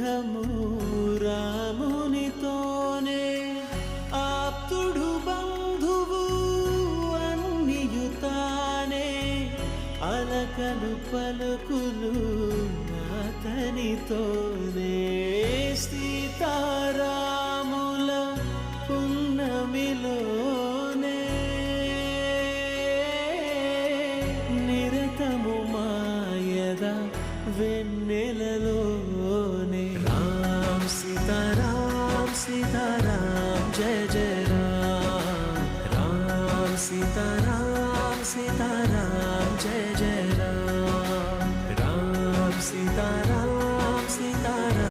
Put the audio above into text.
బంధము రామునితోనే ఆప్తుడు బంధువు అన్నియుతానే అలకలు పలుకులు అతనితోనే సీతారాముల పున్నమిలోనే నిరతము మాయద వెన్న